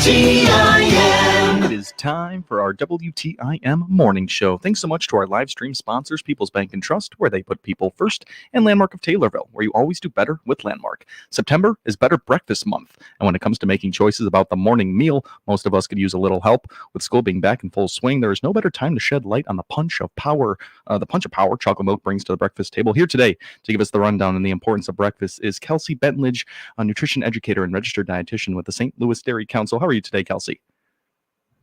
WTIM. It is time for our WTIM morning show. Thanks so much to our live stream sponsors, People's Bank and Trust, where they put people first, and Landmark of Taylorville, where you always do better with Landmark. September is Better Breakfast Month, and when it comes to making choices about the morning meal, most of us could use a little help. With school being back in full swing, there is no better time to shed light on the punch of power chocolate milk brings to the breakfast table. Here today to give us the rundown on the importance of breakfast is Kelsey Bentledge, a nutrition educator and registered dietitian with the St. Louis Dairy Council. How are you today, Kelsey?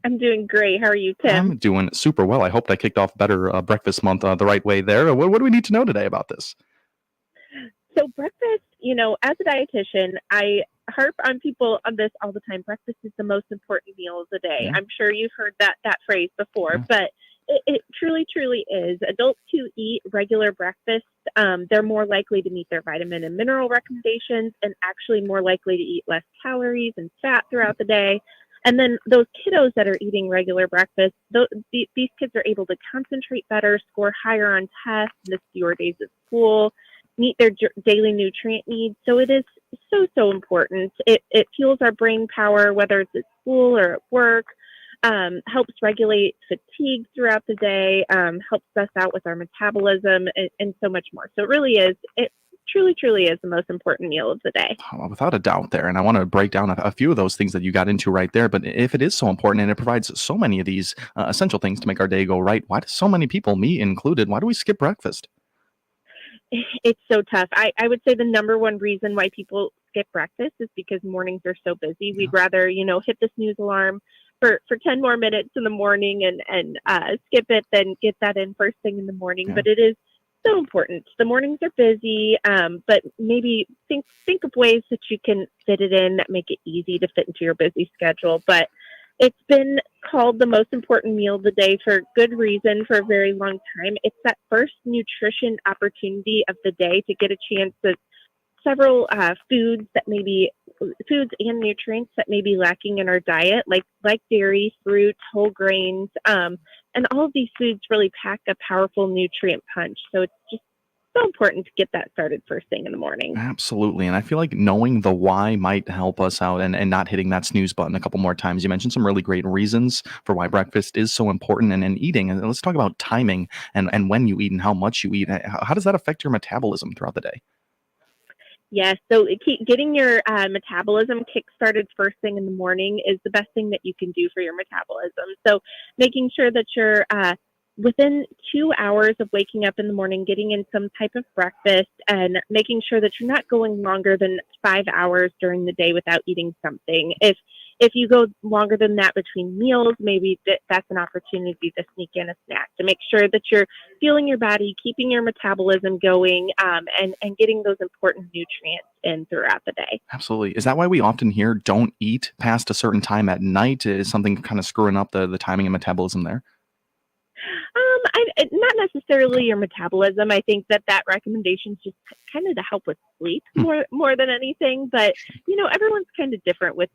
I'm doing great. How are you, Tim? I'm doing super well. I hope I kicked off Better Breakfast Month the right way there. What do we need to know today about this? So breakfast, as a dietitian, I harp on people on this all the time. Breakfast is the most important meal of the day. Yeah. I'm sure you've heard that phrase before, but it truly, truly is. Adults who eat regular breakfast, they're more likely to meet their vitamin and mineral recommendations and actually more likely to eat less calories and fat throughout the day. And then those kiddos that are eating regular breakfast, these kids are able to concentrate better, score higher on tests, miss fewer days of school, meet their daily nutrient needs. So it is so important. It fuels our brain power, whether it's at school or at work, helps regulate fatigue throughout the day, helps us out with our metabolism, and so much more. So it really is. It truly is the most important meal of the day. Oh, without a doubt there. And I want to break down a few of those things that you got into right there. But if it is so important and it provides so many of these essential things to make our day go right, why do so many people, me included, why do we skip breakfast? It's so tough. I would say the number one reason why people skip breakfast is because mornings are so busy. We'd rather, hit the snooze alarm for 10 more minutes in the morning and skip it than get that in first thing in the morning. Yeah. But it is so important. The mornings are busy, but maybe think of ways that you can fit it in that make it easy to fit into your busy schedule. But it's been called the most important meal of the day for good reason for a very long time. It's that first nutrition opportunity of the day to get a chance to several foods and nutrients that may be lacking in our diet, like dairy, fruit, whole grains, and all of these foods really pack a powerful nutrient punch. So it's just so important to get that started first thing in the morning. Absolutely. And I feel like knowing the why might help us out and not hitting that snooze button a couple more times. You mentioned some really great reasons for why breakfast is so important and eating. And let's talk about timing and when you eat and how much you eat. How does that affect your metabolism throughout the day? Yes, so getting your metabolism kick-started first thing in the morning is the best thing that you can do for your metabolism. So making sure that you're within 2 hours of waking up in the morning, getting in some type of breakfast and making sure that you're not going longer than 5 hours during the day without eating something. If you go longer than that between meals, maybe that's an opportunity to sneak in a snack to make sure that you're fueling your body, keeping your metabolism going, and getting those important nutrients in throughout the day. Absolutely. Is that why we often hear don't eat past a certain time at night? Is something kind of screwing up the timing and metabolism there? Not necessarily your metabolism. I think that recommendation is just kind of to help with sleep more than anything. But, everyone's kind of different with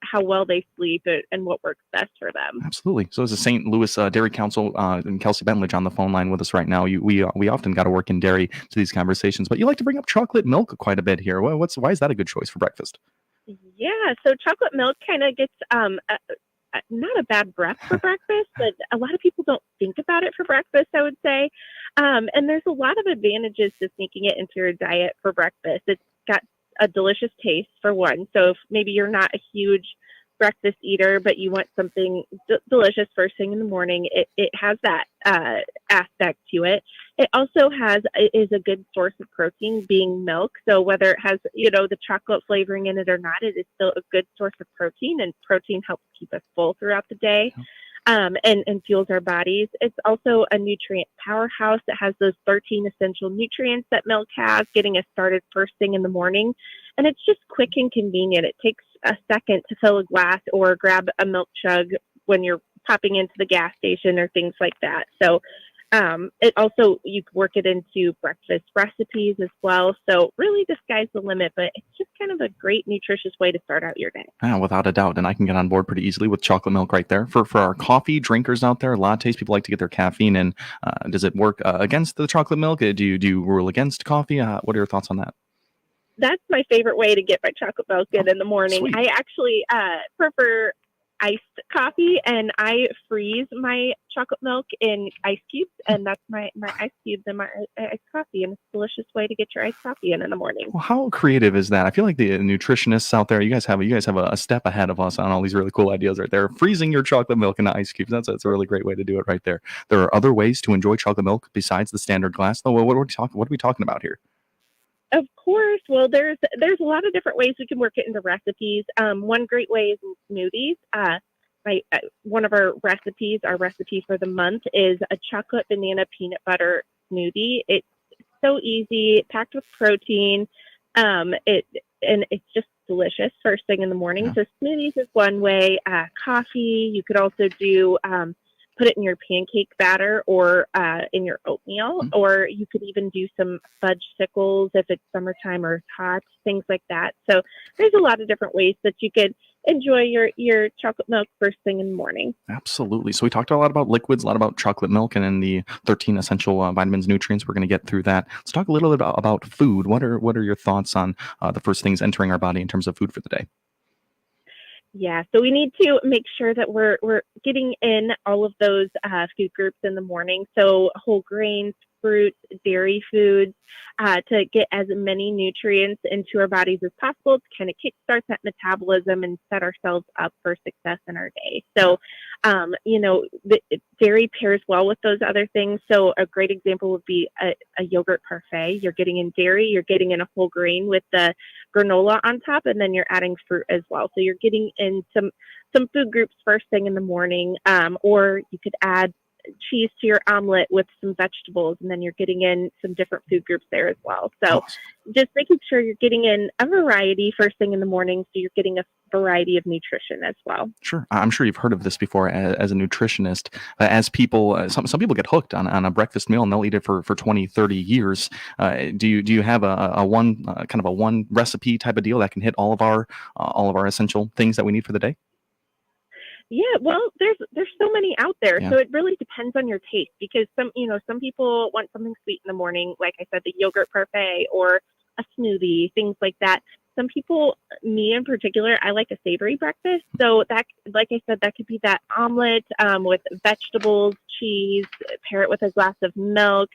how well they sleep and what works best for them. Absolutely. So as a St. Louis Dairy Council and Kelsey Bentledge on the phone line with us right now, we often got to work in dairy to these conversations, but you like to bring up chocolate milk quite a bit here. Why is that a good choice for breakfast? Yeah. So chocolate milk kind of gets not a bad breath for breakfast, but a lot of people don't think about it for breakfast, I would say. And there's a lot of advantages to sneaking it into your diet for breakfast. It's got a delicious taste, for one. So if maybe you're not a huge breakfast eater, but you want something delicious first thing in the morning, it has that aspect to it. It also is a good source of protein, being milk. So whether it has, the chocolate flavoring in it or not, it is still a good source of protein, and protein helps keep us full throughout the day. And fuels our bodies. It's also a nutrient powerhouse that has those 13 essential nutrients that milk has, getting us started first thing in the morning. And it's just quick and convenient. It takes a second to fill a glass or grab a milk chug when you're popping into the gas station or things like that. So it also, you can work it into breakfast recipes as well. So really the sky's the limit, but it's just kind of a great nutritious way to start out your day. Without a doubt. And I can get on board pretty easily with chocolate milk right there. For our coffee drinkers out there, lattes, people like to get their caffeine in. Does it work against the chocolate milk? Do you rule against coffee? What are your thoughts on that? That's my favorite way to get my chocolate milk in the morning. Sweet. I actually prefer iced coffee, and I freeze my chocolate milk in ice cubes, and that's my ice cubes and my iced coffee, and it's a delicious way to get your iced coffee in the morning. Well, how creative is that? I feel like the nutritionists out there, you guys have a step ahead of us on all these really cool ideas right there. Freezing your chocolate milk into ice cubes. That's a really great way to do it right there. There are other ways to enjoy chocolate milk besides the standard glass. Though, what are we talking about here? Of course. Well, there's a lot of different ways we can work it into recipes. One great way is in smoothies. One of our recipe for the month is a chocolate banana peanut butter smoothie. It's so easy, packed with protein. It's just delicious first thing in the morning. Yeah. So smoothies is one way. Coffee. You could also do put it in your pancake batter or in your oatmeal, or you could even do some fudge sickles if it's summertime or it's hot, things like that. So there's a lot of different ways that you could enjoy your chocolate milk first thing in the morning. Absolutely. So we talked a lot about liquids, a lot about chocolate milk, and then the 13 essential vitamins, nutrients. We're going to get through that. Let's talk a little bit about food. What are your thoughts on the first things entering our body in terms of food for the day? Yeah, so we need to make sure that we're getting in all of those food groups in the morning. So whole grains, fruits, dairy foods, to get as many nutrients into our bodies as possible to kind of kickstart that metabolism and set ourselves up for success in our day. So, dairy pairs well with those other things. So a great example would be a yogurt parfait. You're getting in dairy, you're getting in a whole grain with the granola on top, and then you're adding fruit as well. So you're getting in some food groups first thing in the morning, or you could add cheese to your omelet with some vegetables, and then you're getting in some different food groups there as well. So just making sure you're getting in a variety first thing in the morning, so you're getting a variety of nutrition as well. Sure. I'm sure you've heard of this before as a nutritionist. As people, some people get hooked on a breakfast meal and they'll eat it for 20, 30 years. Do you have a one kind of a one recipe type of deal that can hit all of our essential things that we need for the day? Yeah, well, there's so many out there, Yeah. so it really depends on your taste because some people want something sweet in the morning, like I said, the yogurt parfait or a smoothie, things like that. Some people, me in particular, I like a savory breakfast, so that, like I said, that could be that omelet with vegetables, cheese, pair it with a glass of milk,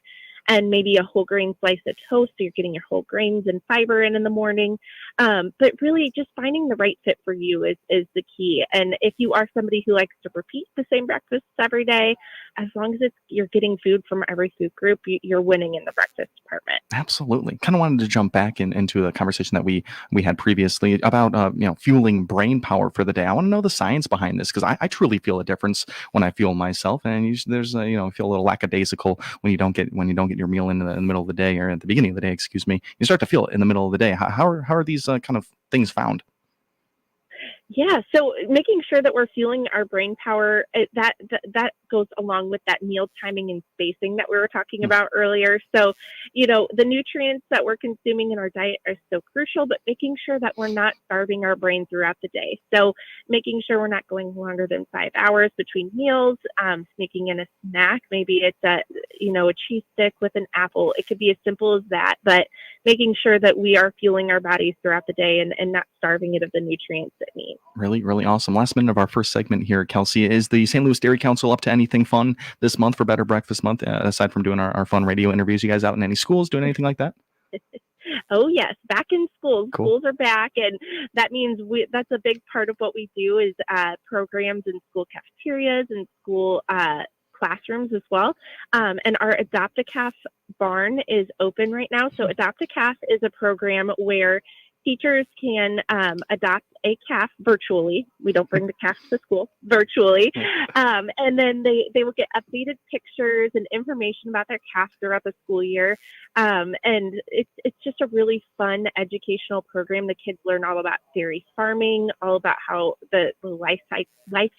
and maybe a whole grain slice of toast, so you're getting your whole grains and fiber in the morning. But really, just finding the right fit for you is the key. And if you are somebody who likes to repeat the same breakfast every day, as long as you're getting food from every food group, you're winning in the breakfast department. Absolutely. Kind of wanted to jump back into a conversation that we had previously about fueling brain power for the day. I want to know the science behind this because I truly feel a difference when I fuel myself, and there's I feel a little lackadaisical when you don't get your meal in the middle of the day or at the beginning of the day. Excuse me. You start to feel it in the middle of the day. How are these kind of things found? Yeah, so making sure that we're fueling our brain power, that goes along with that meal timing and spacing that we were talking about earlier. So, the nutrients that we're consuming in our diet are so crucial, but making sure that we're not starving our brain throughout the day. So, making sure we're not going longer than 5 hours between meals, sneaking in a snack. Maybe it's a cheese stick with an apple. It could be as simple as that, but making sure that we are fueling our bodies throughout the day and not starving it of the nutrients it needs. Really, really awesome. Last minute of our first segment here, Kelsey. Is the St. Louis Dairy Council up to anything fun this month for Better Breakfast Month, aside from doing our fun radio interviews? You guys out in any schools doing anything like that? Oh yes, back in schools. Cool. Schools are back, and that means that's a big part of what we do is programs in school cafeterias and school classrooms as well. And our Adopt a Calf barn is open right now. So Adopt a Calf is a program where teachers can adopt a calf virtually. We don't bring the calf to school, virtually. And then they will get updated pictures and information about their calf throughout the school year. And it's just a really fun educational program. The kids learn all about dairy farming, all about how the life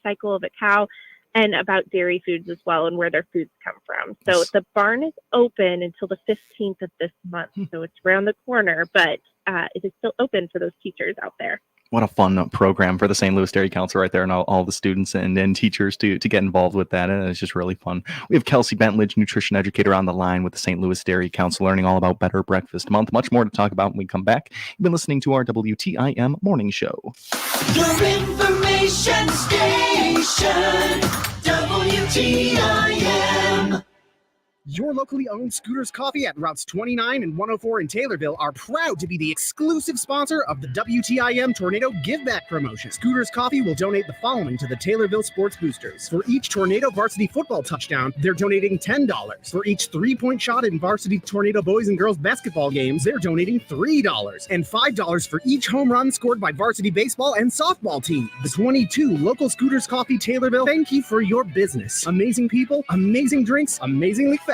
cycle of a cow, and about dairy foods as well and where their foods come from. So the barn is open until the 15th of this month. So it's around the corner, but it is still open for those teachers out there. What a fun program for the St. Louis Dairy Council right there, and all the students and teachers to get involved with that. And it's just really fun. We have Kelsey Bentledge, nutrition educator, on the line with the St. Louis Dairy Council, learning all about Better Breakfast Month. Much more to talk about when we come back. You've been listening to our WTIM morning show. Your information station, WTIM. Your locally owned Scooters Coffee at routes 29 and 104 in Taylorville are proud to be the exclusive sponsor of the WTIM Tornado Give Back promotion. Scooters Coffee will donate the following to the Taylorville Sports Boosters. For each Tornado varsity football touchdown, they're donating $10. For each 3-point shot in varsity Tornado boys and girls basketball games, they're donating $3. And $5 for each home run scored by varsity baseball and softball team. The 22 local Scooters Coffee Taylorville, thank you for your business. Amazing people, amazing drinks, amazingly fast.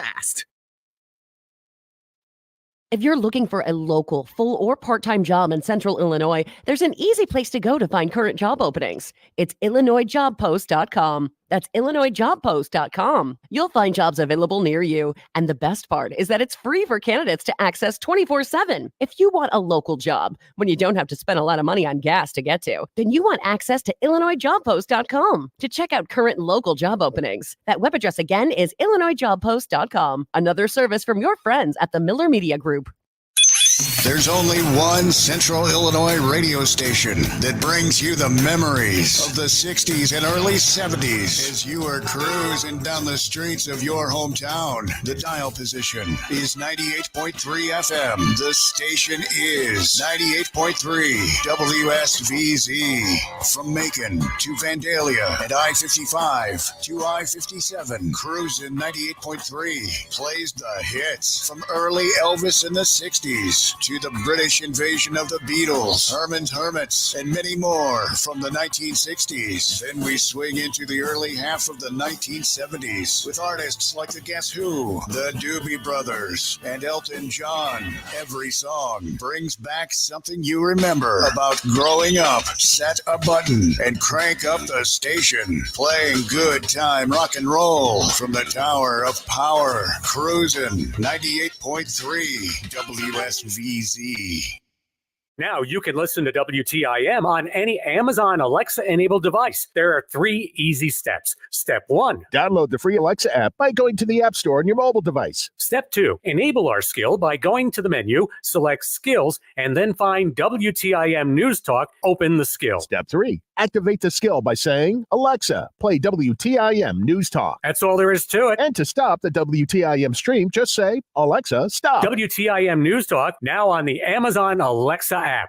If you're looking for a local, full or part-time job in Central Illinois, there's an easy place to go to find current job openings. It's IllinoisJobPost.com. That's IllinoisJobPost.com. You'll find jobs available near you. And the best part is that it's free for candidates to access 24/7. If you want a local job, when you don't have to spend a lot of money on gas to get to, then you want access to IllinoisJobPost.com to check out current local job openings. That web address again is IllinoisJobPost.com. Another service from your friends at the Miller Media Group. There's only one Central Illinois radio station that brings you the memories of the 60s and early 70s as you are cruising down the streets of your hometown. The dial position is 98.3 FM. The station is 98.3 WSVZ. From Macon to Vandalia and I-55 to I-57, cruising 98.3 plays the hits from early Elvis in the 60s to the British invasion of the Beatles, Herman's Hermits, and many more from the 1960s. Then we swing into the early half of the 1970s with artists like the Guess Who, the Doobie Brothers, and Elton John. Every song brings back something you remember about growing up. Set a button and crank up the station, playing good time rock and roll from the Tower of Power, cruising 98.3 WSVZ. Now you can listen to WTIM on any Amazon Alexa-enabled device. There are 3 easy steps. Step 1. Download the free Alexa app by going to the App Store on your mobile device. Step 2. Enable our skill by going to the menu, select Skills, and then find WTIM News Talk. Open the skill. Step 3. Activate the skill by saying, Alexa, play WTIM News Talk. That's all there is to it. And to stop the WTIM stream, just say, Alexa, stop. WTIM News Talk, now on the Amazon Alexa app.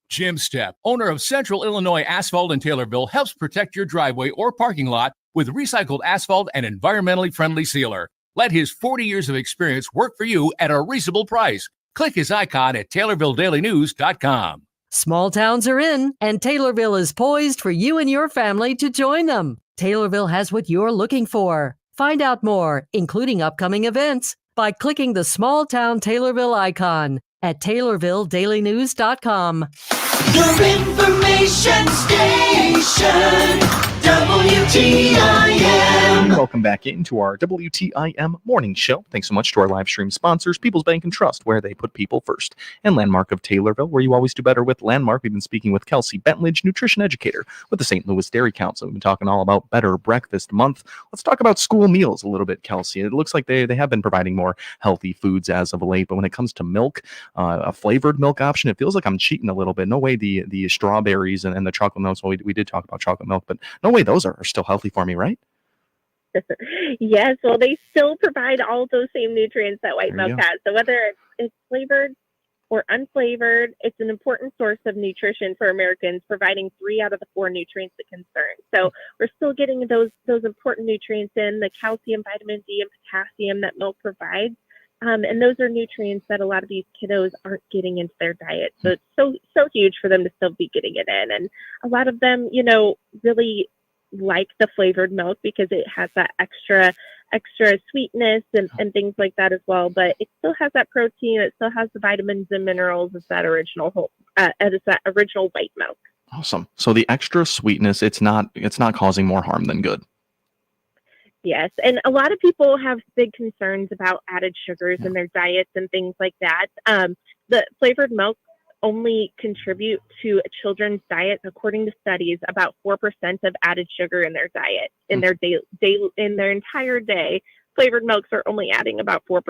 Jim Stepp, owner of Central Illinois Asphalt in Taylorville, helps protect your driveway or parking lot with recycled asphalt and environmentally friendly sealer. Let his 40 years of experience work for you at a reasonable price. Click his icon at TaylorvilleDailyNews.com. Small towns are in, and Taylorville is poised for you and your family to join them. Taylorville has what you're looking for. Find out more, including upcoming events, by clicking the Small Town Taylorville icon at TaylorvilleDailyNews.com. Your information station, WTIM. Welcome back into our WTIM morning show. Thanks so much to our live stream sponsors, People's Bank and Trust, where they put people first, and Landmark of Taylorville, where you always do better with Landmark. We've been speaking with Kelsey Bentledge, nutrition educator with the St. Louis Dairy Council. We've been talking all about Better Breakfast Month. Let's talk about school meals a little bit, Kelsey. It looks like they have been providing more healthy foods as of late, but when it comes to milk, a flavored milk option, it feels like I'm cheating a little bit. No way the strawberries and the chocolate milk, well, we did talk about chocolate milk, but no way those are still healthy for me, right? Yes, well, they still provide all those same nutrients that white milk has. So whether it's flavored or unflavored, it's an important source of nutrition for Americans, providing 3 out of the 4 nutrients of concern. So we're still getting those important nutrients in, the calcium, vitamin D, and potassium that milk provides. And those are nutrients that a lot of these kiddos aren't getting into their diet. So it's so huge for them to still be getting it in. And a lot of them, really like the flavored milk because it has that extra sweetness and things like that as well. But it still has that protein. It still has the vitamins and minerals as that original white milk. Awesome. So the extra sweetness, it's not causing more harm than good. Yes. And a lot of people have big concerns about added sugars in their diets and things like that. The flavored milk only contribute to a children's diet, according to studies, about 4% of added sugar in their diet in their in their entire day. Flavored milks are only adding about 4%.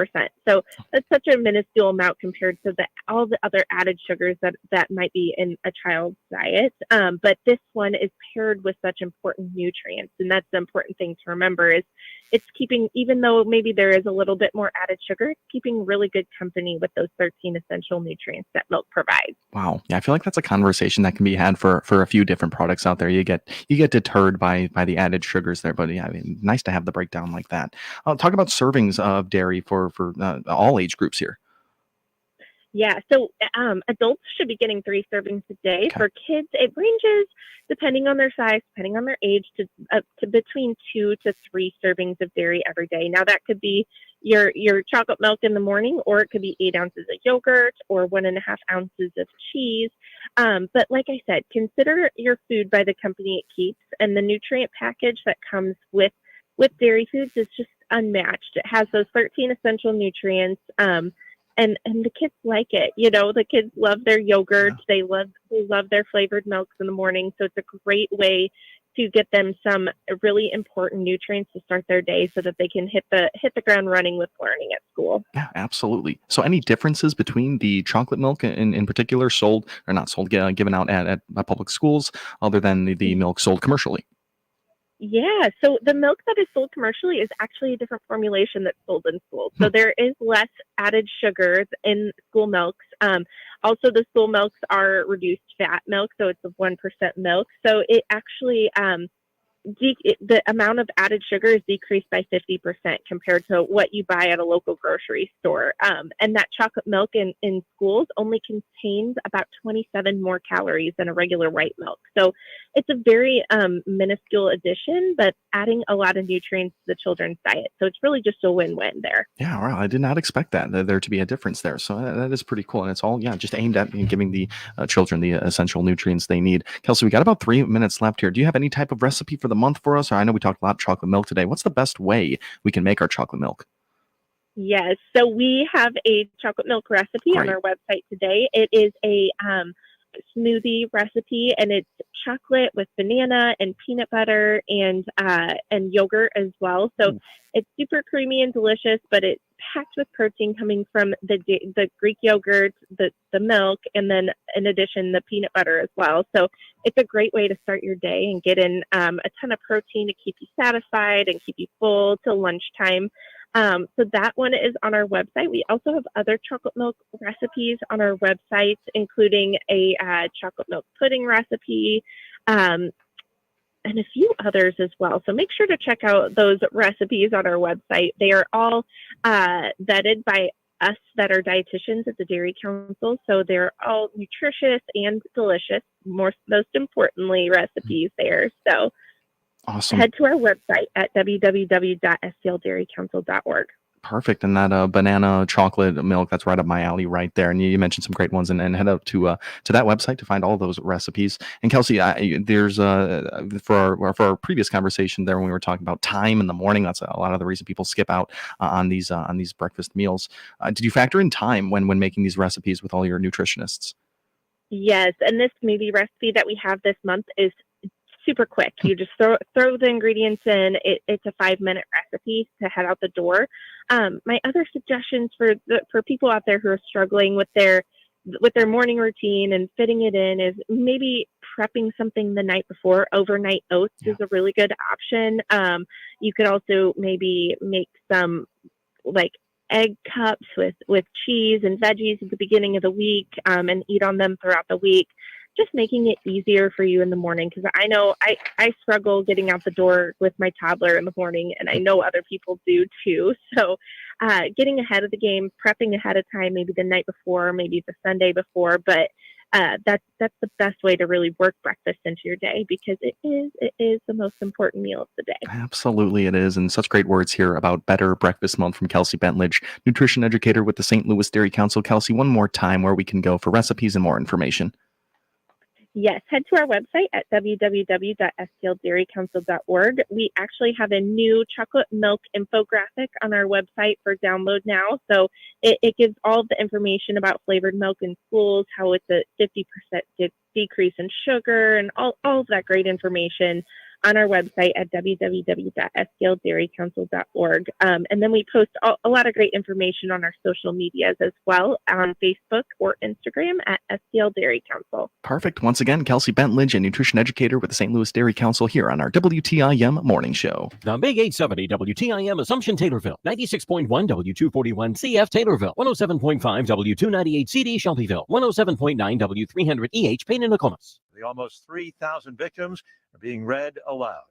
So that's such a minuscule amount compared to all the other added sugars that might be in a child's diet. But this one is paired with such important nutrients. And that's the important thing to remember is it's keeping, even though maybe there is a little bit more added sugar, it's keeping really good company with those 13 essential nutrients that milk provides. Wow. Yeah, I feel like that's a conversation that can be had for a few different products out there. You get deterred by the added sugars there, but yeah, I mean, nice to have the breakdown like that. Talk about servings of dairy for all age groups here. Yeah, so adults should be getting 3 servings a day. Okay. For kids, it ranges depending on their size, depending on their age, to between 2 to 3 servings of dairy every day. Now that could be your chocolate milk in the morning, or it could be 8 ounces of yogurt or 1.5 ounces of cheese. But like I said, consider your food by the company it keeps, and the nutrient package that comes with dairy foods is just unmatched. It has those 13 essential nutrients. And the kids like it. You know, the kids love their yogurt. Yeah. They love their flavored milks in the morning. So it's a great way to get them some really important nutrients to start their day so that they can hit the ground running with learning at school. Yeah, absolutely. So any differences between the chocolate milk in particular sold or not sold, given out at public schools other than the milk sold commercially? Yeah, so the milk that is sold commercially is actually a different formulation that's sold in schools. So there is less added sugars in school milks. Also, the school milks are reduced fat milk, so it's a 1% milk. So it actually the amount of added sugar is decreased by 50% compared to what you buy at a local grocery store. And that chocolate milk in schools only contains about 27 more calories than a regular white milk. So it's a very minuscule addition, but adding a lot of nutrients to the children's diet. So it's really just a win-win there. Yeah, well, I did not expect there to be a difference there. So that is pretty cool. And it's all, just aimed at giving the children the essential nutrients they need. Kelsey, we got about 3 minutes left here. Do you have any type of recipe for the month for us? Or I know we talked a lot chocolate milk today. What's the best way we can make our chocolate milk? Yes, so we have a chocolate milk recipe on our website today. It is a smoothie recipe, and it's chocolate with banana and peanut butter and yogurt as well. So it's super creamy and delicious, but it's packed with protein coming from the Greek yogurt, the milk, and then in addition the peanut butter as well. So it's a great way to start your day and get in a ton of protein to keep you satisfied and keep you full till lunchtime. So that one is on our website. We also have other chocolate milk recipes on our website, including a chocolate milk pudding recipe, and a few others as well. So make sure to check out those recipes on our website. They are all vetted by us that are dietitians at the Dairy Council. So they're all nutritious and delicious, most importantly, recipes there. So awesome. Head to our website at www.stldairycouncil.org. Perfect. And that banana chocolate milk, that's right up my alley right there. And you mentioned some great ones, and head out to that website to find all those recipes. And Kelsey, there's for our previous conversation there when we were talking about time in the morning, that's a lot of the reason people skip out on these breakfast meals. Did you factor in time when making these recipes with all your nutritionists? Yes. And this smoothie recipe that we have this month is super quick. You just throw the ingredients in. It's a 5-minute recipe to head out the door. My other suggestions for people out there who are struggling with their morning routine and fitting it in is maybe prepping something the night before. Overnight oats is a really good option. You could also maybe make some like egg cups with cheese and veggies at the beginning of the week, and eat on them throughout the week. Just making it easier for you in the morning, because I know I struggle getting out the door with my toddler in the morning, and I know other people do too. So getting ahead of the game, prepping ahead of time, maybe the night before, maybe the Sunday before, but that's the best way to really work breakfast into your day, because it is the most important meal of the day. Absolutely it is. And such great words here about Better Breakfast Month from Kelsey Bentledge, nutrition educator with the St. Louis Dairy Council. Kelsey, one more time where we can go for recipes and more information. Yes, head to our website at www.stldairycouncil.org. We actually have a new chocolate milk infographic on our website for download now. So it gives all the information about flavored milk in schools, how it's a 50% decrease in sugar, and all of that great information on our website at www.stldairycouncil.org. And then we post a lot of great information on our social medias as well, on Facebook or Instagram at STL Dairy Council. Perfect. Once again, Kelsey Bentledge, a nutrition educator with the St. Louis Dairy Council, here on our WTIM Morning Show. The Big 870 WTIM Assumption Taylorville, 96.1 W241 CF Taylorville, 107.5 W298 CD Shelbyville, 107.9 W300 EH Payne and Nokomis. The almost 3,000 victims are being read aloud.